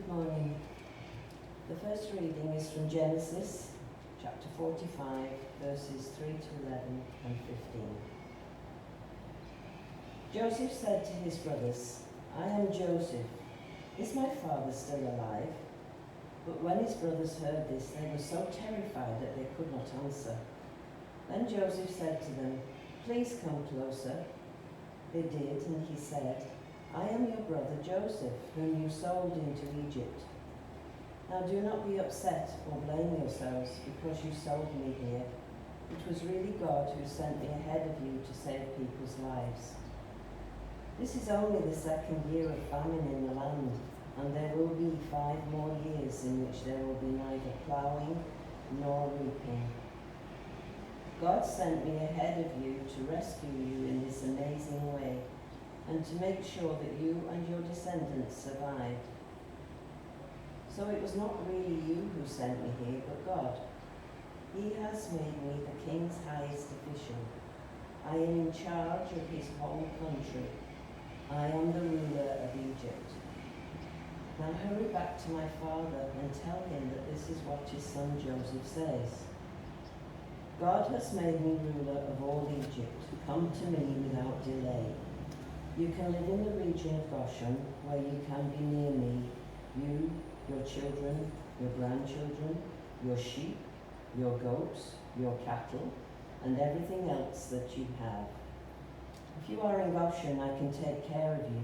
Good morning. The first reading is from Genesis chapter 45, verses 3 to 11 and 15. Joseph said to his brothers, "I am Joseph. Is my father still alive?" But when his brothers heard this, they were so terrified that they could not answer. Then Joseph said to them, "Please come closer." They did, and he said, "I am your brother Joseph, whom you sold into Egypt. Now do not be upset or blame yourselves because you sold me here. It was really God who sent me ahead of you to save people's lives. This is only the second year of famine in the land, and there will be 5 more years in which there will be neither ploughing nor reaping. God sent me ahead of you to rescue you in this amazing way, and to make sure that you and your descendants survive. So it was not really you who sent me here, but God. He has made me the king's highest official. I am in charge of his whole country. I am the ruler of Egypt. Now hurry back to my father and tell him that this is what his son Joseph says. God has made me ruler of all Egypt. Come to me without delay. You can live in the region of Goshen, where you can be near me, you, your children, your grandchildren, your sheep, your goats, your cattle, and everything else that you have. If you are in Goshen, I can take care of you.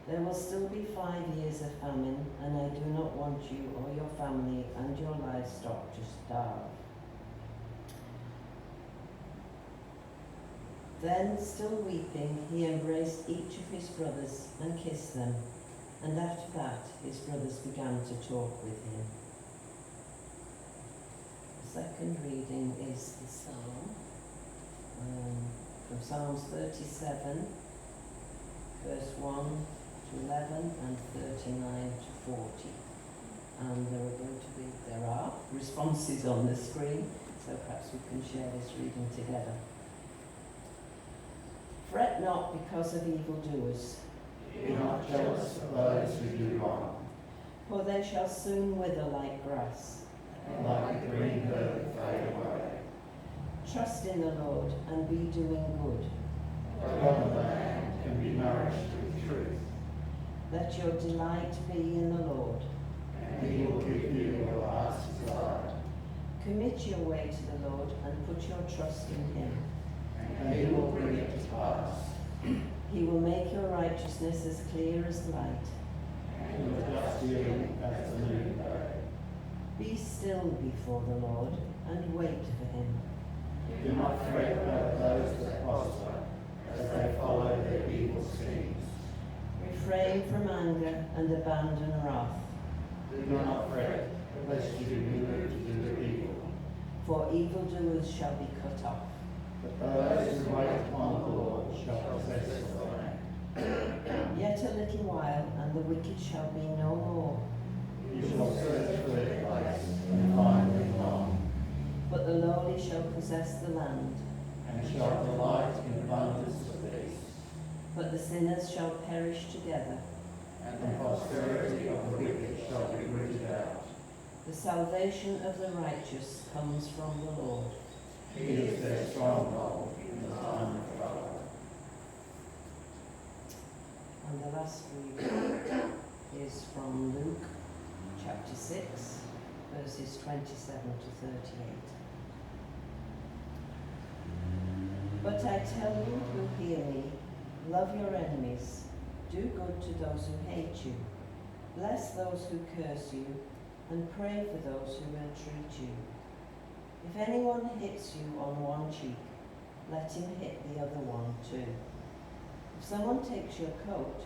There will still be 5 years of famine, and I do not want you or your family and your livestock to starve." Then, still weeping, he embraced each of his brothers and kissed them, and after that his brothers began to talk with him. The second reading is the psalm, from Psalms 37, verse 1 to 11 and 39 to 40. And there are responses on the screen, so perhaps we can share this reading together. Fret not because of evildoers. Be not jealous of those who do wrong, For they shall soon wither like grass. and like the green herb fade away. Trust in the Lord and be doing good. But the land can be nourished with truth, Let your delight be in the Lord. and he will give you your heart's desire. Commit your way to the Lord and put your trust in him. And he will bring it to pass, He will make your righteousness as clear as light. and your just dealing as the noonday. Be still before the Lord and wait for him. Do not fret about those that prosper, as they follow their evil schemes. Refrain from anger and abandon wrath, Do not fret, lest you be moved to do evil. for evildoers shall be cut off. But those who wait upon the Lord shall possess the land. Yet a little while, and the wicked shall be no more. You shall search for their place and find them not, But the lowly shall possess the land, and shall delight in abundance of peace. but the sinners shall perish together. And the posterity of the wicked shall be rooted out. The salvation of the righteous comes from the Lord. He is their stronghold in the time of trouble. And the last reading is from Luke chapter 6, verses 27 to 38. But I tell you who hear me, love your enemies, do good to those who hate you, bless those who curse you, and pray for those who ill treat you. If anyone hits you on one cheek, let him hit the other one too. If someone takes your coat,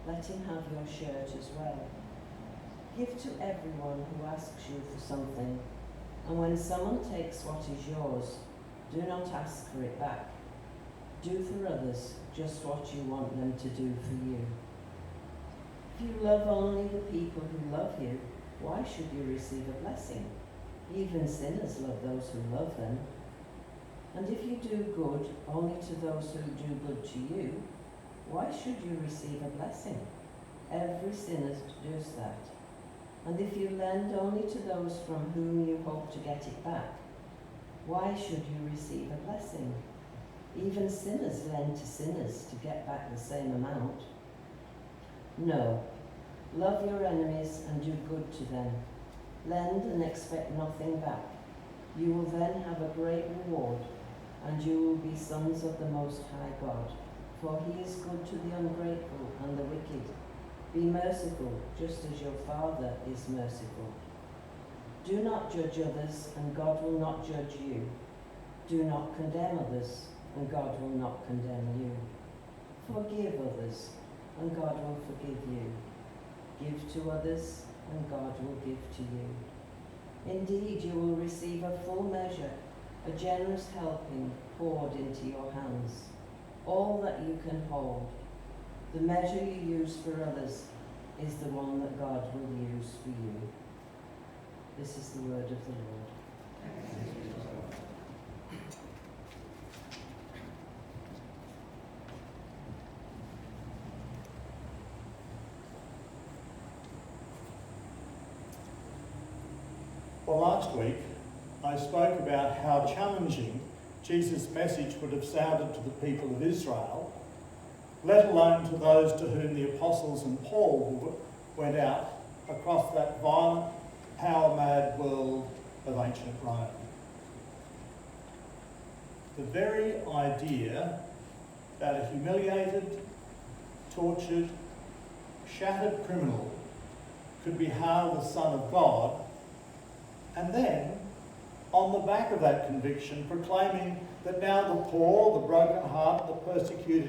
let him have your shirt as well. Give to everyone who asks you for something, and when someone takes what is yours, do not ask for it back. Do for others just what you want them to do for you. If you love only the people who love you, why should you receive a blessing? Even sinners love those who love them. And if you do good only to those who do good to you, why should you receive a blessing? Every sinner does that. And if you lend only to those from whom you hope to get it back, why should you receive a blessing? Even sinners lend to sinners to get back the same amount. No, love your enemies and do good to them. Lend and expect nothing back. You will then have a great reward, and you will be sons of the Most High God. For he is good to the ungrateful and the wicked. Be merciful, just as your Father is merciful. Do not judge others, and God will not judge you. Do not condemn others, and God will not condemn you. Forgive others, and God will forgive you. Give to others, and God will give to you. Indeed, you will receive a full measure, a generous helping poured into your hands, all that you can hold. The measure you use for others is the one that God will use for you. This is the word of the Lord. Well, last week I spoke about how challenging Jesus' message would have sounded to the people of Israel, let alone to those to whom the apostles and Paul went out across that violent, power-mad world of ancient Rome. The very idea that a humiliated, tortured, shattered criminal could be hailed as Son of God, and then, on the back of that conviction, proclaiming that now the poor, the broken-hearted, the persecuted